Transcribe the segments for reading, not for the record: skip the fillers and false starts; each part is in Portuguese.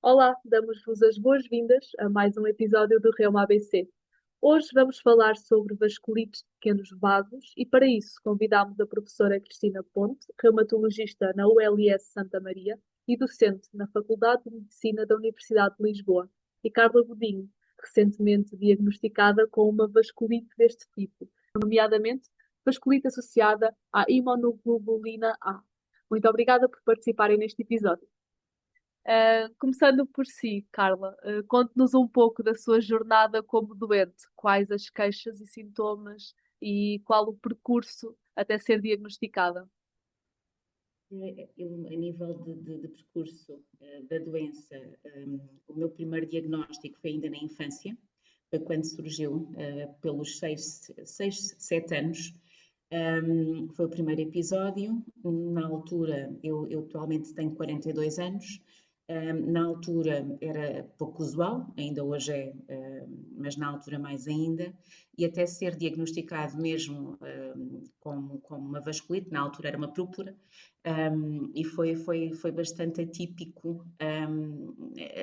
Olá, damos-vos as boas-vindas a mais um episódio do Reuma ABC. Hoje vamos falar sobre vasculites de pequenos vasos e para isso convidamos a professora Cristina Ponte, reumatologista na ULS Santa Maria e docente na Faculdade de Medicina da Universidade de Lisboa, e Carla Godinho, recentemente diagnosticada com uma vasculite deste tipo, nomeadamente vasculite associada à imunoglobulina A. Muito obrigada por participarem neste episódio. Começando por si, Carla, conte-nos um pouco da sua jornada como doente, quais as queixas e sintomas e qual o percurso até ser diagnosticada. A nível de percurso da doença, o meu primeiro diagnóstico foi ainda na infância, foi quando surgiu, pelos 7 anos. Foi o primeiro episódio. Na altura, eu atualmente tenho 42 anos. Na altura era pouco usual, ainda hoje é, mas na altura mais ainda, e até ser diagnosticado mesmo como uma vasculite, na altura era uma púrpura, e foi bastante atípico,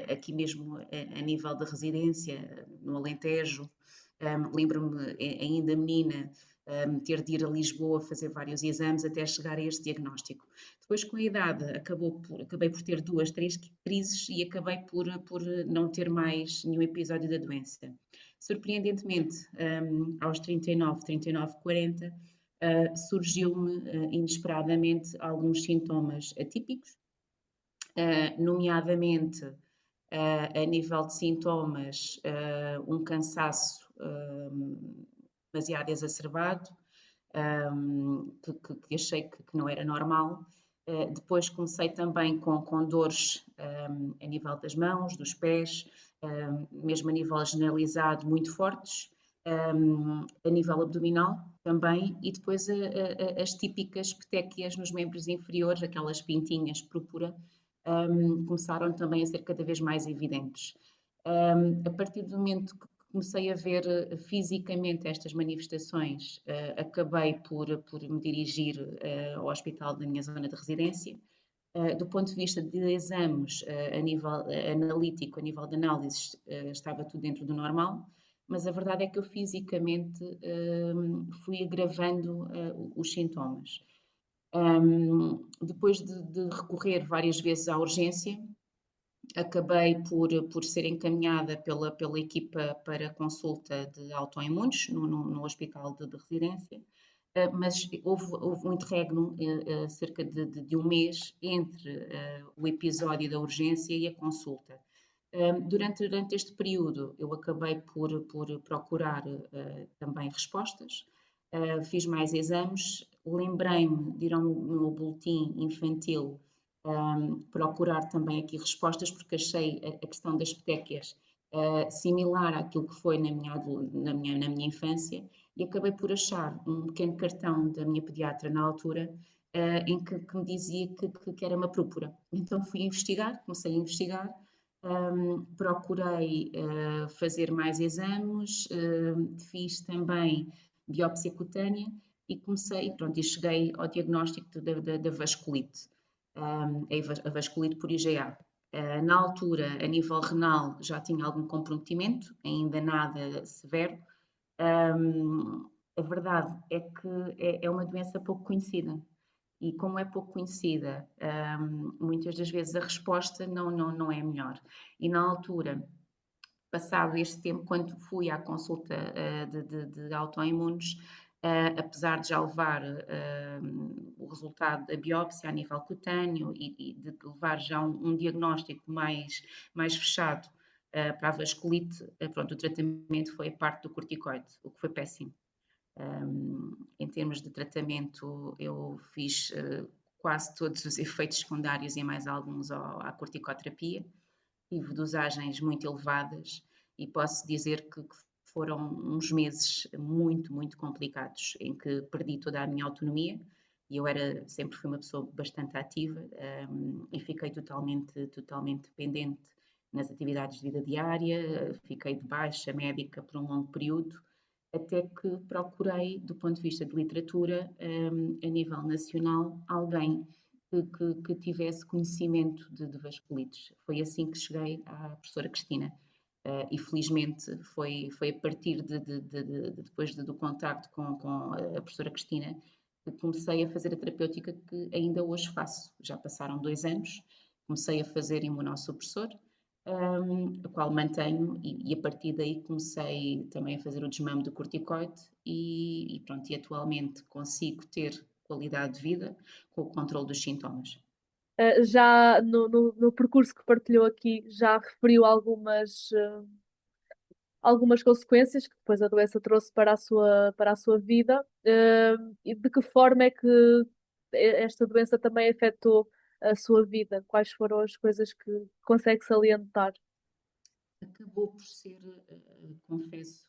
aqui mesmo a nível de residência, no Alentejo. Lembro-me, ainda menina, ter de ir a Lisboa fazer vários exames até chegar a este diagnóstico. Depois, com a idade, acabei por ter 2, 3 crises e acabei por não ter mais nenhum episódio da doença. Surpreendentemente, aos 39, 40, surgiu-me inesperadamente alguns sintomas atípicos, nomeadamente a nível de sintomas, um cansaço demasiado exacerbado, que achei que não era normal. Depois comecei também com dores a nível das mãos, dos pés, mesmo a nível generalizado, muito fortes, a nível abdominal também, e depois as típicas petequias nos membros inferiores, aquelas pintinhas púrpura, começaram também a ser cada vez mais evidentes. A partir do momento que comecei a ver fisicamente estas manifestações, acabei por me dirigir ao hospital da minha zona de residência. Do ponto de vista de exames, a nível analítico, a nível de análises, estava tudo dentro do normal, mas a verdade é que eu fisicamente fui agravando os sintomas. Depois de recorrer várias vezes à urgência, acabei por ser encaminhada pela equipa para consulta de autoimunes no hospital de residência, mas houve um interregno, cerca de um mês, entre o episódio da urgência e a consulta. Durante este período, eu acabei por procurar também respostas, fiz mais exames, lembrei-me de ir ao meu boletim infantil, procurar também aqui respostas, porque achei a questão das petequias similar àquilo que foi na minha infância, e acabei por achar um pequeno cartão da minha pediatra na altura, em que me dizia que era uma púrpura. Então fui investigar, comecei a investigar, procurei fazer mais exames, fiz também biópsia cutânea e pronto, e cheguei ao diagnóstico da vasculite, a vasculite por IgA. Na altura, a nível renal, já tinha algum comprometimento, ainda nada severo. A verdade é que é uma doença pouco conhecida. E como é pouco conhecida, muitas das vezes a resposta não é a melhor. E na altura, passado este tempo, quando fui à consulta de autoimunes, apesar de já levar o resultado da biópsia a nível cutâneo e de levar já um diagnóstico mais fechado para a vasculite, pronto, o tratamento foi a parte do corticoide, o que foi péssimo. Em termos de tratamento, eu fiz quase todos os efeitos secundários e mais alguns à corticoterapia. Tive dosagens muito elevadas e posso dizer que foram uns meses muito, muito complicados, em que perdi toda a minha autonomia, e eu sempre fui uma pessoa bastante ativa, e fiquei totalmente dependente nas atividades de vida diária, fiquei de baixa médica por um longo período, até que procurei, do ponto de vista de literatura, a nível nacional, alguém que tivesse conhecimento de vasculites. Foi assim que cheguei à professora Cristina. E felizmente foi a partir depois do contacto com a professora Cristina que comecei a fazer a terapêutica que ainda hoje faço. Já passaram 2 anos, comecei a fazer imunossupressor, a qual mantenho, e a partir daí comecei também a fazer o desmame do corticoide e pronto, e atualmente consigo ter qualidade de vida com o controle dos sintomas. Já no percurso que partilhou aqui, já referiu algumas consequências que depois a doença trouxe para a sua vida. E de que forma é que esta doença também afetou a sua vida? Quais foram as coisas que consegue salientar? Acabou por ser, confesso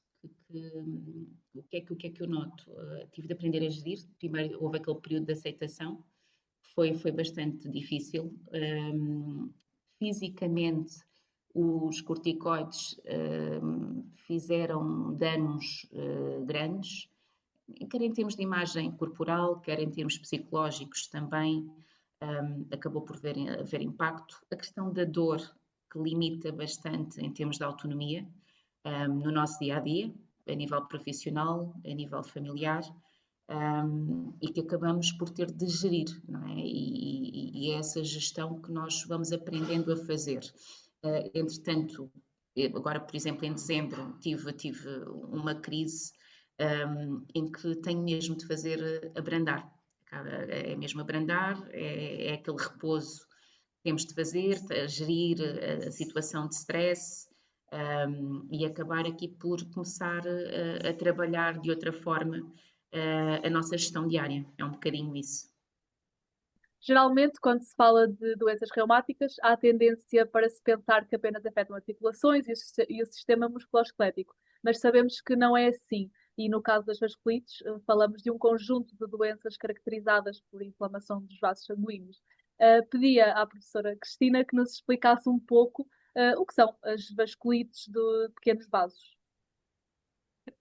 o que é que eu noto? Tive de aprender a gerir. Primeiro houve aquele período de aceitação, foi bastante difícil. Fisicamente, os corticoides fizeram danos grandes, quer em termos de imagem corporal, quer em termos psicológicos também. Acabou por haver impacto. A questão da dor, que limita bastante em termos de autonomia no nosso dia a dia, a nível profissional, a nível familiar, e que acabamos por ter de gerir, não é? E é essa gestão que nós vamos aprendendo a fazer. Entretanto, agora, por exemplo, em dezembro, tive uma crise em que tenho mesmo de fazer abrandar. É mesmo abrandar, é aquele repouso que temos de fazer, a gerir a situação de stress, e acabar aqui por começar a trabalhar de outra forma a nossa gestão diária. É um bocadinho isso. Geralmente, quando se fala de doenças reumáticas, há tendência para se pensar que apenas afetam articulações e o sistema musculoesquelético, mas sabemos que não é assim. E no caso das vasculites, falamos de um conjunto de doenças caracterizadas por inflamação dos vasos sanguíneos. Pedia à professora Cristina que nos explicasse um pouco o que são as vasculites de pequenos vasos.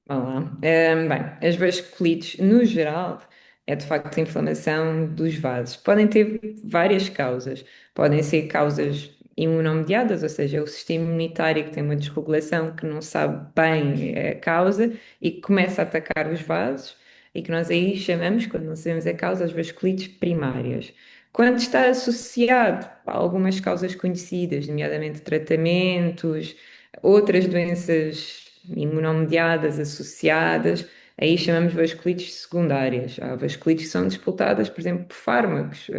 Olá. Bem, as vasculites, no geral, é de facto a inflamação dos vasos. Podem ter várias causas. Podem ser causas imunomediadas, ou seja, o sistema imunitário que tem uma desregulação que não sabe bem a causa e que começa a atacar os vasos e que nós aí chamamos, quando não sabemos a causa, as vasculites primárias. Quando está associado a algumas causas conhecidas, nomeadamente tratamentos, outras doenças imunomediadas associadas, aí chamamos vasculites secundárias. Há vasculites que são disputadas, por exemplo, por fármacos,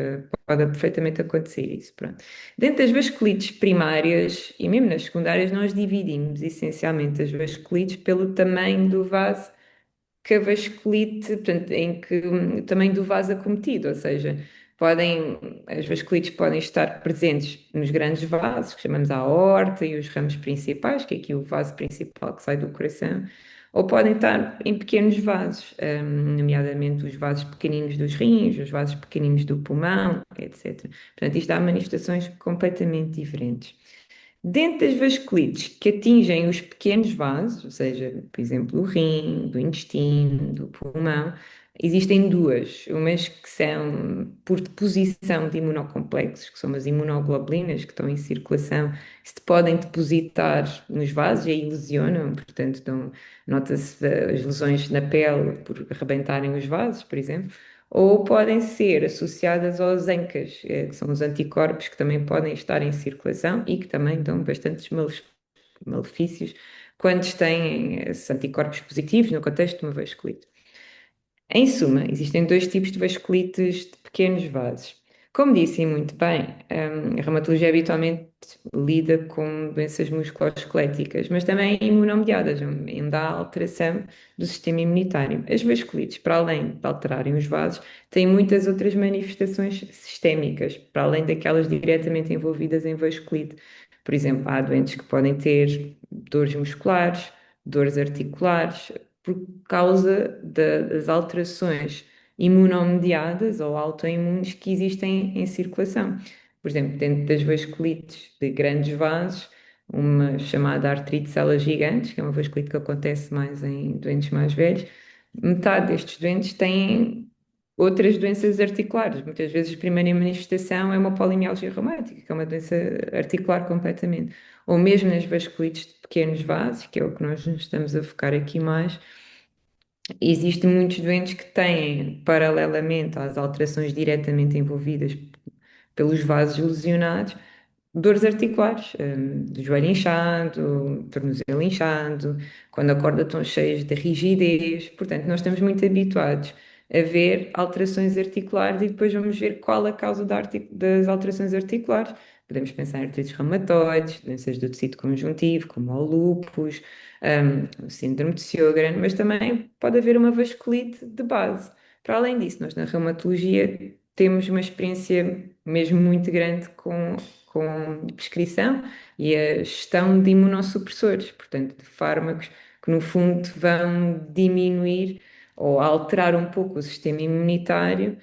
pode perfeitamente acontecer isso. Pronto. Dentro das vasculites primárias e mesmo nas secundárias, nós dividimos essencialmente as vasculites pelo tamanho do vaso que a vasculite, portanto, em que o tamanho do vaso acometido, ou seja, as vasculites podem estar presentes nos grandes vasos, que chamamos a aorta e os ramos principais, que é aqui o vaso principal que sai do coração, ou podem estar em pequenos vasos, nomeadamente os vasos pequeninos dos rins, os vasos pequeninos do pulmão, etc. Portanto, isto dá manifestações completamente diferentes. Dentro das vasculites que atingem os pequenos vasos, ou seja, por exemplo, o rim, do intestino, do pulmão, existem duas. Umas que são por deposição de imunocomplexos, que são as imunoglobulinas que estão em circulação, se podem depositar nos vasos e aí lesionam, portanto, nota-se as lesões na pele por arrebentarem os vasos, por exemplo, ou podem ser associadas aos ANCAs, que são os anticorpos que também podem estar em circulação e que também dão bastantes malefícios quando têm esses anticorpos positivos no contexto de uma vasculite. Em suma, existem dois tipos de vasculites de pequenos vasos. Como disse muito bem, a reumatologia habitualmente lida com doenças musculoesqueléticas, mas também imunomediadas, onde há alteração do sistema imunitário. As vasculites, para além de alterarem os vasos, têm muitas outras manifestações sistémicas, para além daquelas diretamente envolvidas em vasculite. Por exemplo, há doentes que podem ter dores musculares, dores articulares, por causa das alterações imunomediadas ou autoimunes que existem em circulação. Por exemplo, dentro das vasculites de grandes vasos, uma chamada artrite de células gigantes, que é uma vasculite que acontece mais em doentes mais velhos, metade destes doentes têm outras doenças articulares. Muitas vezes a primeira manifestação é uma polimialgia reumática, que é uma doença articular completamente. Ou mesmo nas vasculites de pequenos vasos, que é o que nós nos estamos a focar aqui mais, existem muitos doentes que têm, paralelamente às alterações diretamente envolvidas pelos vasos lesionados, dores articulares, do joelho inchado, tornozelo inchado, quando acorda estão cheios de rigidez. Portanto, nós estamos muito habituados a ver alterações articulares e depois vamos ver qual a causa das alterações articulares. Podemos pensar em artrites reumatoides, doenças do tecido conjuntivo, como o lúpus, o síndrome de Sjögren, mas também pode haver uma vasculite de base. Para além disso, nós na reumatologia temos uma experiência mesmo muito grande com prescrição e a gestão de imunossupressores, portanto, de fármacos que no fundo vão diminuir ou alterar um pouco o sistema imunitário,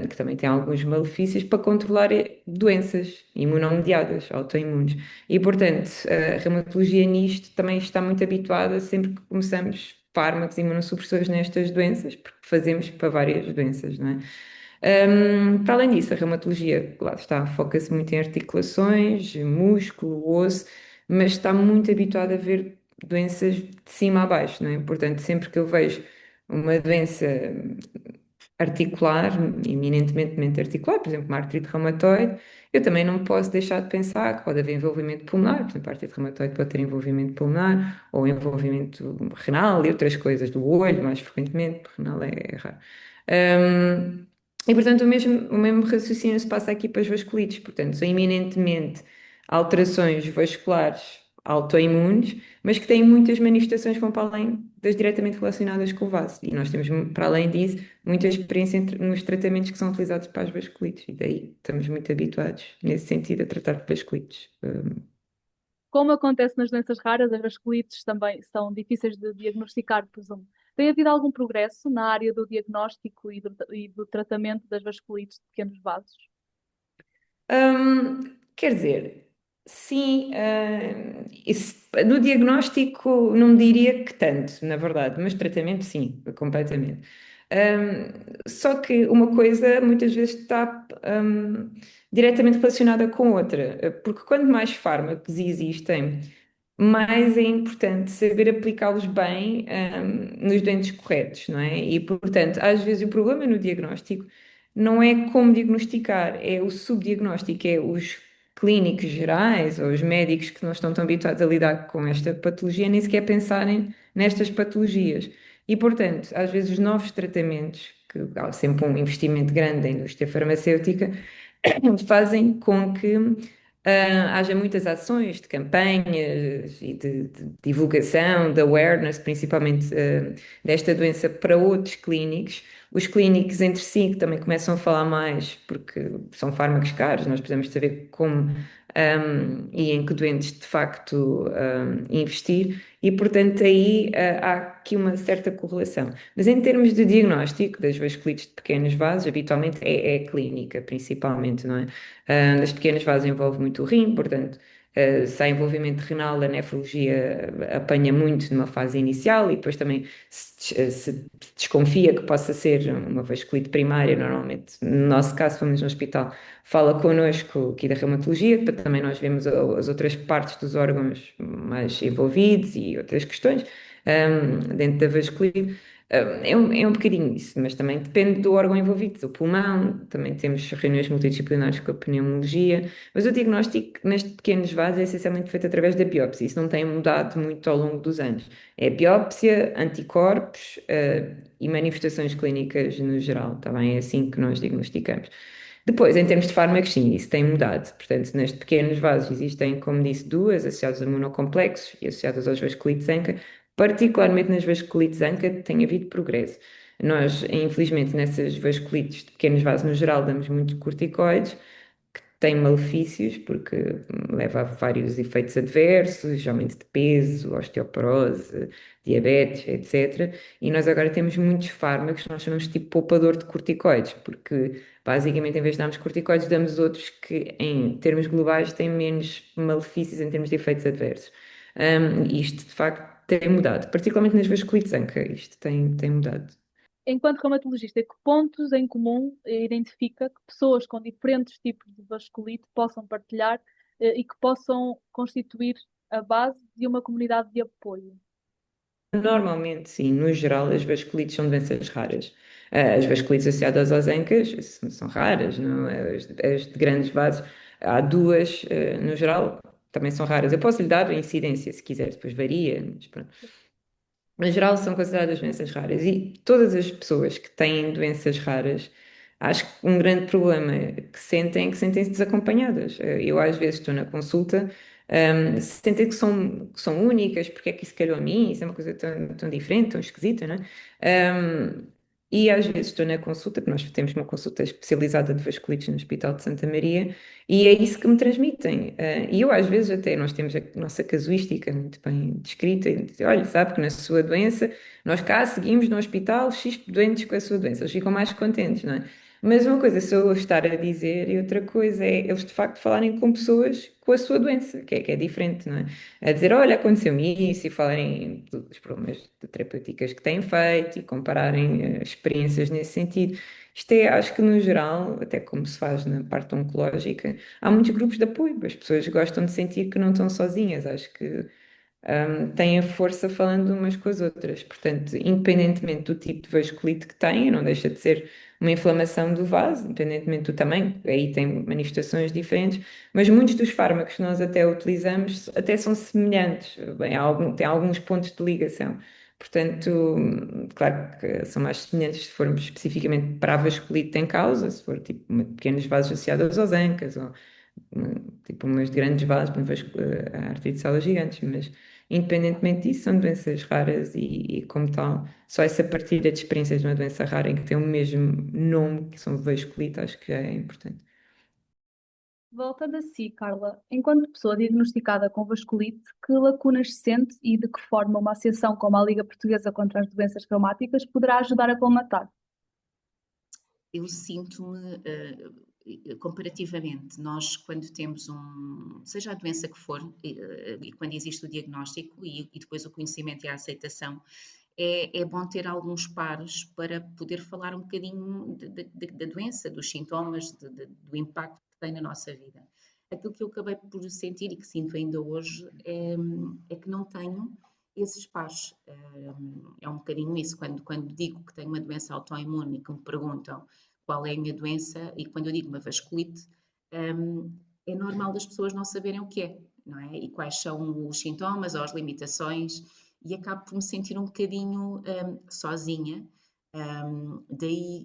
que também tem alguns malefícios, para controlar doenças imunomediadas, autoimunes. E, portanto, a reumatologia nisto também está muito habituada sempre que começamos fármacos imunossupressores nestas doenças, porque fazemos para várias doenças, não é? Para além disso, a reumatologia, lá está, foca-se muito em articulações, músculo, osso, mas está muito habituada a ver doenças de cima a baixo, não é? Portanto, sempre que eu vejo uma doença articular, eminentemente articular, por exemplo, uma artrite reumatoide, eu também não posso deixar de pensar que pode haver envolvimento pulmonar, por exemplo, a artrite reumatoide pode ter envolvimento pulmonar ou envolvimento renal e outras coisas do olho, mais frequentemente, porque renal é raro. Hum, e, portanto, o mesmo raciocínio se passa aqui para as vasculites, portanto, são eminentemente alterações vasculares autoimunes, mas que têm muitas manifestações que vão para além das diretamente relacionadas com o vaso. E nós temos, para além disso, muita experiência nos tratamentos que são utilizados para as vasculites, e daí estamos muito habituados, nesse sentido, a tratar de vasculites. Como acontece nas doenças raras, as vasculites também são difíceis de diagnosticar, presumo. Tem havido algum progresso na área do diagnóstico e do tratamento das vasculites de pequenos vasos? Quer dizer, sim, no diagnóstico não diria que tanto, na verdade, mas tratamento sim, completamente. Só que uma coisa muitas vezes está diretamente relacionada com outra, porque quanto mais fármacos existem, mais é importante saber aplicá-los bem, nos doentes corretos, não é? E, portanto, às vezes o problema no diagnóstico não é como diagnosticar, é o subdiagnóstico, é os clínicos gerais ou os médicos que não estão tão habituados a lidar com esta patologia, nem sequer pensarem nestas patologias. E, portanto, às vezes os novos tratamentos, que há sempre um investimento grande da indústria farmacêutica, fazem com que haja muitas ações de campanhas e de divulgação, de awareness, principalmente desta doença para outros clínicos. Os clínicos entre si que também começam a falar mais, porque são fármacos caros, nós precisamos saber como e em que doentes de facto investir, e portanto aí há aqui uma certa correlação. Mas em termos de diagnóstico das vasculites de pequenos vasos, habitualmente é clínica, principalmente, não é? Nas pequenas vasos envolve muito o rim, portanto, se há envolvimento renal, a nefrologia apanha muito numa fase inicial e depois também se desconfia que possa ser uma vasculite primária, normalmente, no nosso caso, pelo menos no hospital, fala connosco aqui da reumatologia, para também nós vemos as outras partes dos órgãos mais envolvidos e outras questões, dentro da vasculite. É um bocadinho isso, mas também depende do órgão envolvido, o pulmão, também temos reuniões multidisciplinares com a pneumologia, mas o diagnóstico nestes pequenos vasos é essencialmente feito através da biópsia, isso não tem mudado muito ao longo dos anos. É biópsia, anticorpos, e manifestações clínicas no geral, também é assim que nós diagnosticamos. Depois, em termos de fármacos, sim, isso tem mudado. Portanto, nestes pequenos vasos existem, como disse, duas associadas a monocomplexos e associadas aos vasculites ANCA. Particularmente nas vasculites ANCA tem havido progresso. Nós, infelizmente, nessas vasculites de pequenos vasos no geral, damos muitos corticoides, que têm malefícios, porque leva a vários efeitos adversos, aumento de peso, osteoporose, diabetes, etc. E nós agora temos muitos fármacos que nós chamamos de tipo poupador de corticoides, porque basicamente, em vez de darmos corticoides, damos outros que, em termos globais, têm menos malefícios em termos de efeitos adversos. Isto, de facto, tem mudado, particularmente nas vasculites ANCA, isto tem mudado. enquanto reumatologista, que pontos em comum identifica que pessoas com diferentes tipos de vasculite possam partilhar e que possam constituir a base de uma comunidade de apoio? Normalmente, sim, no geral, as vasculites são doenças raras. As vasculites associadas aos ANCAs são raras, não? As de grandes vasos, há duas, no geral, também são raras. Eu posso lhe dar a incidência, se quiser, depois varia, mas pronto. Em geral, são consideradas doenças raras e todas as pessoas que têm doenças raras, acho que um grande problema que sentem é que sentem-se desacompanhadas. Eu, às vezes, estou na consulta, sentem que são únicas, porque é que isso calhou a mim, isso é uma coisa tão diferente, tão esquisita, não é? E às vezes estou na consulta, porque nós temos uma consulta especializada de vasculites no Hospital de Santa Maria, e é isso que me transmitem. E eu, às vezes, até nós temos a nossa casuística muito bem descrita. E dizer, olha, sabe que na sua doença, nós cá seguimos no hospital X doentes com a sua doença. Eles ficam mais contentes, não é? Mas uma coisa sou eu estar a dizer e outra coisa é eles de facto falarem com pessoas com a sua doença, que é diferente, não é? A dizer, olha, aconteceu-me isso e falarem dos problemas terapêuticas que têm feito e compararem experiências nesse sentido. Isto é, acho que no geral, até como se faz na parte oncológica, há muitos grupos de apoio. As pessoas gostam de sentir que não estão sozinhas. Acho que têm a força falando umas com as outras. Portanto, independentemente do tipo de vasculite que têm, não deixa de ser uma inflamação do vaso, independentemente do tamanho, aí tem manifestações diferentes, mas muitos dos fármacos que nós até utilizamos até são semelhantes, bem, têm alguns pontos de ligação. Portanto, claro que são mais semelhantes se formos especificamente para a vasculite em causa, se for tipo pequenos vasos associados aos ANCAs, ou tipo umas grandes vasos, por exemplo, a artrite de salas gigantes, mas independentemente disso, são doenças raras e, como tal, só essa partilha de experiências de uma doença rara em que tem o mesmo nome, que são vasculite, acho que já é importante. Voltando a si, Carla, enquanto pessoa diagnosticada com vasculite, que lacunas sente e de que forma uma associação como a Liga Portuguesa contra as Doenças Reumáticas poderá ajudar a colmatar? Eu sinto-me, comparativamente, nós quando temos seja a doença que for, e quando existe o diagnóstico e depois o conhecimento e a aceitação, é bom ter alguns pares para poder falar um bocadinho da doença, dos sintomas, do impacto que tem na nossa vida. Aquilo que eu acabei por sentir e que sinto ainda hoje é que não tenho esses pares. É um bocadinho isso. Quando digo que tenho uma doença autoimune e que me perguntam qual é a minha doença, e quando eu digo uma vasculite, é normal das pessoas não saberem o que é, não é? E quais são os sintomas ou as limitações, e acabo por me sentir um bocadinho sozinha. Daí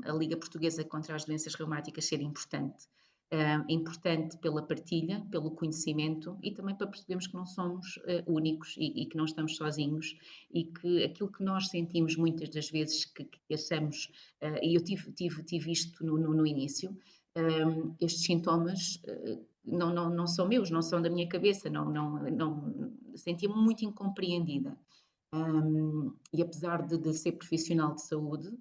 a Liga Portuguesa contra as Doenças Reumáticas ser importante. Importante pela partilha, pelo conhecimento e também para percebermos que não somos únicos e que não estamos sozinhos e que aquilo que nós sentimos muitas das vezes que achamos, e eu tive isto no início, estes sintomas não são meus, não são da minha cabeça, não sentia-me muito incompreendida. E apesar de ser profissional de saúde,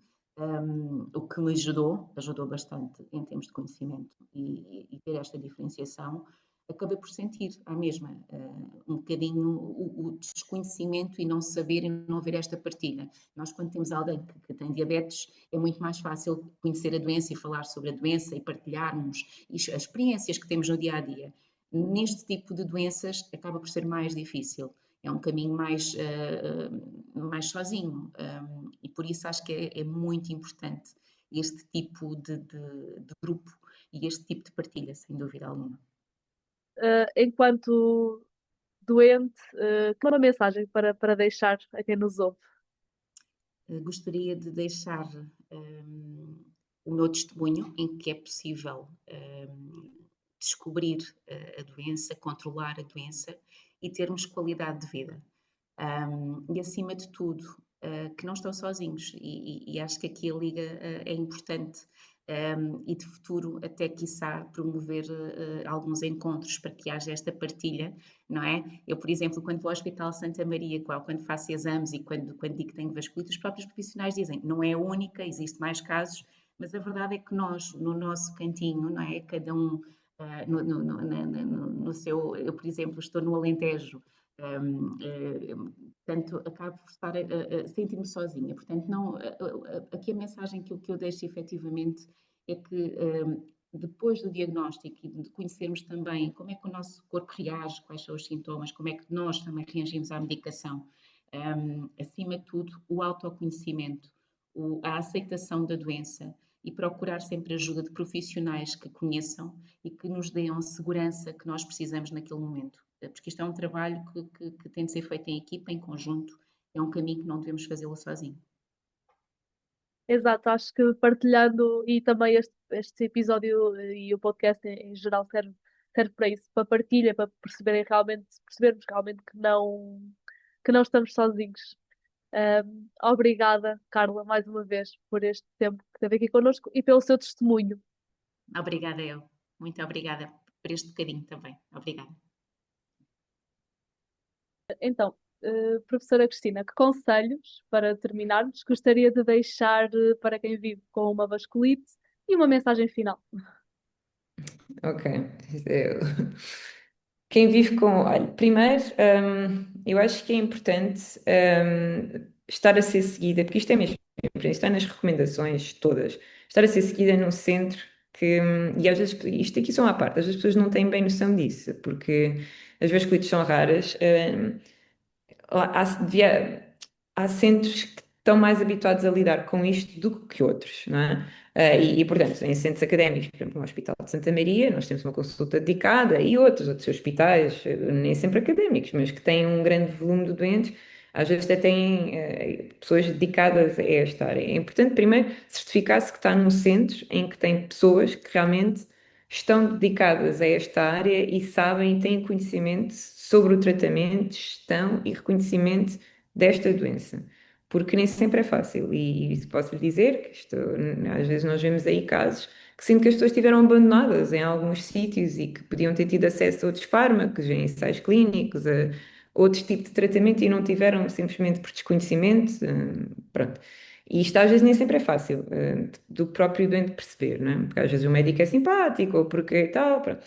o que me ajudou bastante em termos de conhecimento e ter esta diferenciação, acabei por sentir à mesma um bocadinho o desconhecimento e não saber e não haver esta partilha. Nós, quando temos alguém que tem diabetes, é muito mais fácil conhecer a doença e falar sobre a doença e partilharmos as experiências que temos no dia a dia. Neste tipo de doenças, acaba por ser mais difícil. É um caminho mais sozinho. E por isso acho que é muito importante este tipo de grupo e este tipo de partilha, sem dúvida alguma. Enquanto doente, que uma mensagem para deixar a quem nos ouve? Gostaria de deixar o meu testemunho em que é possível descobrir a doença, controlar a doença e termos qualidade de vida. E acima de tudo, que não estão sozinhos, e acho que aqui a Liga é importante. E de futuro, até quiçá promover alguns encontros para que haja esta partilha, não é? Eu, por exemplo, quando vou ao Hospital Santa Maria, quando faço exames e quando digo que tenho vasculite, os próprios profissionais dizem não é única, existe mais casos, mas a verdade é que nós, no nosso cantinho, não é? Cada um no seu. Eu, por exemplo, estou no Alentejo. Portanto, acabo por estar a sentir-me sozinha. Portanto, não, aqui a mensagem que eu deixo efetivamente é que depois do diagnóstico e de conhecermos também como é que o nosso corpo reage, quais são os sintomas, como é que nós também reagimos à medicação, acima de tudo, o autoconhecimento, a aceitação da doença e procurar sempre ajuda de profissionais que conheçam e que nos deem a segurança que nós precisamos naquele momento. Porque isto é um trabalho que tem de ser feito em equipa, em conjunto, é um caminho que não devemos fazê-lo sozinho. Exato, acho que partilhando e também este episódio e o podcast em geral serve para isso, para partilha, para percebermos realmente que não estamos sozinhos. Obrigada, Carla, mais uma vez, por este tempo que esteve aqui connosco e pelo seu testemunho. Obrigada eu. Muito obrigada por este bocadinho também. Obrigada. Então, professora Cristina, que conselhos, para terminarmos, gostaria de deixar para quem vive com uma vasculite e uma mensagem final? Ok. Eu- Quem vive com. Olha, primeiro, eu acho que é importante estar a ser seguida, porque isto é mesmo, isto está nas recomendações todas, estar a ser seguida num centro que. E às vezes, isto aqui são à parte, às vezes as pessoas não têm bem noção disso, porque as vasculites são raras. Há centros que estão mais habituados a lidar com isto do que outros, não é? Portanto, em centros académicos, por exemplo, no Hospital de Santa Maria, nós temos uma consulta dedicada e outros hospitais, nem sempre académicos, mas que têm um grande volume de doentes, às vezes até têm pessoas dedicadas a esta área. É importante, primeiro, certificar-se que está num centro em que tem pessoas que realmente estão dedicadas a esta área e sabem e têm conhecimento sobre o tratamento, gestão e reconhecimento desta doença. Porque nem sempre é fácil, e isso posso lhe dizer, que isto, às vezes nós vemos aí casos que sinto que as pessoas estiveram abandonadas em alguns sítios e que podiam ter tido acesso a outros fármacos, a ensaios clínicos, a outros tipos de tratamento e não tiveram simplesmente por desconhecimento, pronto. E isto às vezes nem sempre é fácil, do próprio doente perceber, não é? Porque às vezes o médico é simpático ou porque tal, pronto.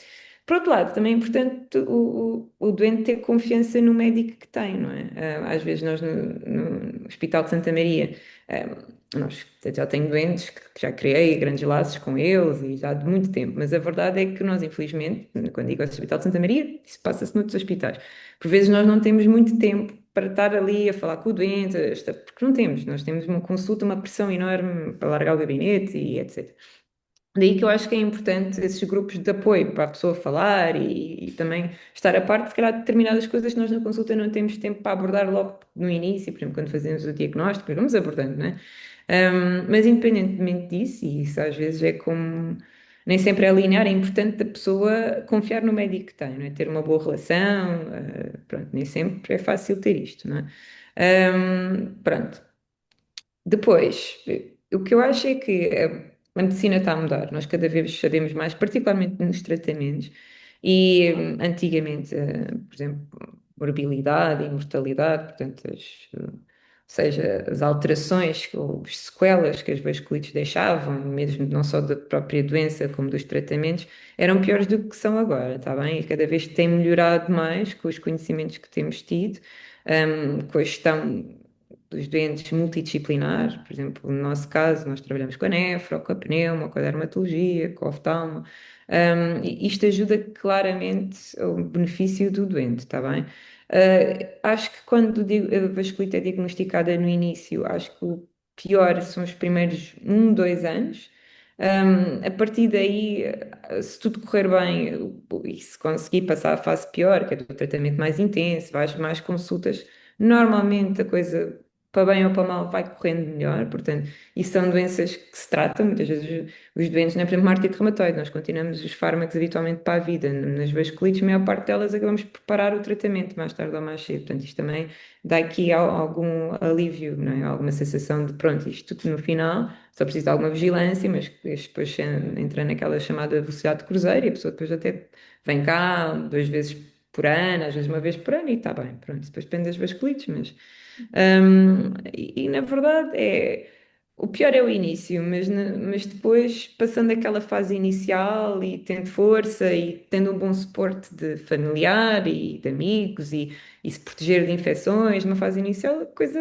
Por outro lado, também é importante o doente ter confiança no médico que tem, não é? Às vezes nós no Hospital de Santa Maria, nós já tenho doentes que já criei grandes laços com eles e já de muito tempo, mas a verdade é que nós, infelizmente, quando digo Hospital de Santa Maria, isso passa-se noutros hospitais. Por vezes nós não temos muito tempo para estar ali a falar com o doente, porque não temos, nós temos uma consulta, uma pressão enorme para largar o gabinete e etc. Daí que eu acho que é importante esses grupos de apoio para a pessoa falar e também estar a parte, se calhar, de determinadas coisas que nós na consulta não temos tempo para abordar logo no início, por exemplo, quando fazemos o diagnóstico, vamos abordando, não é? Mas independentemente disso, e isso às vezes é como, nem sempre é linear, é importante a pessoa confiar no médico que tem, não é? Ter uma boa relação, pronto, nem sempre é fácil ter isto, não é? Pronto. Depois, o que eu acho é que a medicina está a mudar. Nós cada vez sabemos mais, particularmente nos tratamentos. E antigamente, por exemplo, morbilidade e mortalidade, portanto, ou seja, as alterações ou as sequelas que as vasculites deixavam, mesmo não só da própria doença, como dos tratamentos, eram piores do que são agora, está bem? E cada vez tem melhorado mais com os conhecimentos que temos tido, com a gestão dos doentes multidisciplinar, por exemplo, no nosso caso, nós trabalhamos com a nefro, com a pneuma, com a dermatologia, com a oftalmo. E isto ajuda claramente ao benefício do doente, está bem? Acho que quando a vasculite é diagnosticada no início, acho que o pior são os primeiros 1, 2 anos. A partir daí, se tudo correr bem e se conseguir passar a fase pior, que é do tratamento mais intenso, vais mais consultas, normalmente a coisa para bem ou para mal, vai correndo melhor, portanto, e são doenças que se tratam, muitas vezes os doentes, não é, por exemplo, uma artrite reumatoide, nós continuamos os fármacos habitualmente para a vida, nas vasculites, a maior parte delas acabamos por parar o tratamento mais tarde ou mais cedo, portanto, isto também dá aqui algum alívio, não é? Alguma sensação de, pronto, isto tudo no final, só precisa de alguma vigilância, mas isto depois entra naquela chamada velocidade de cruzeiro e a pessoa depois até vem cá 2 vezes por ano, às vezes uma vez por ano e está bem, pronto, depois depende das vasculites, mas na verdade o pior é o início, mas depois, passando aquela fase inicial e tendo força e tendo um bom suporte de familiar e de amigos e se proteger de infecções numa fase inicial, a coisa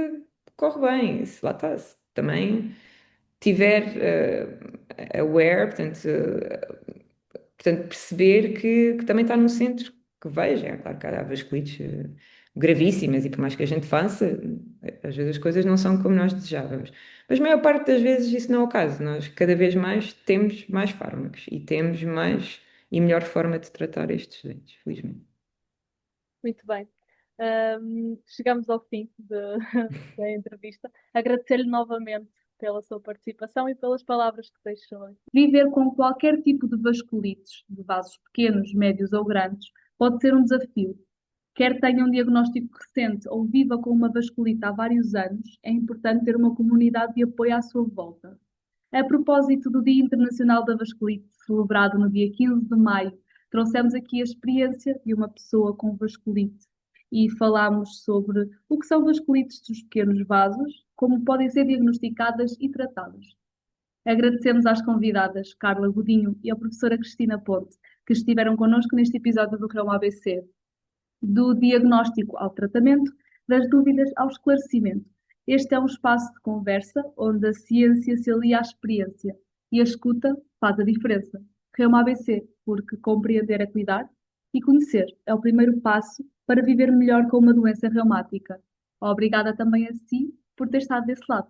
corre bem. Se lá está, se também tiver aware, portanto, perceber que também está num centro que veja. É claro que há vasculites gravíssimas e por mais que a gente faça, às vezes as coisas não são como nós desejávamos. Mas a maior parte das vezes isso não é o caso. Nós cada vez mais temos mais fármacos e temos mais e melhor forma de tratar estes doentes, felizmente. Muito bem. Chegamos ao fim da entrevista. Agradecer-lhe novamente pela sua participação e pelas palavras que deixou. Viver com qualquer tipo de vasculites, de vasos pequenos, médios ou grandes, pode ser um desafio. Quer tenha um diagnóstico recente ou viva com uma vasculite há vários anos, é importante ter uma comunidade de apoio à sua volta. A propósito do Dia Internacional da Vasculite, celebrado no dia 15 de maio, trouxemos aqui a experiência de uma pessoa com vasculite e falámos sobre o que são vasculites dos pequenos vasos, como podem ser diagnosticadas e tratadas. Agradecemos às convidadas Carla Godinho e à professora Cristina Ponte, que estiveram connosco neste episódio do Reuma ABC, do diagnóstico ao tratamento, das dúvidas ao esclarecimento. Este é um espaço de conversa onde a ciência se alia à experiência e a escuta faz a diferença. Reuma ABC, porque compreender é cuidar e conhecer é o primeiro passo para viver melhor com uma doença reumática. Obrigada também a si por ter estado desse lado.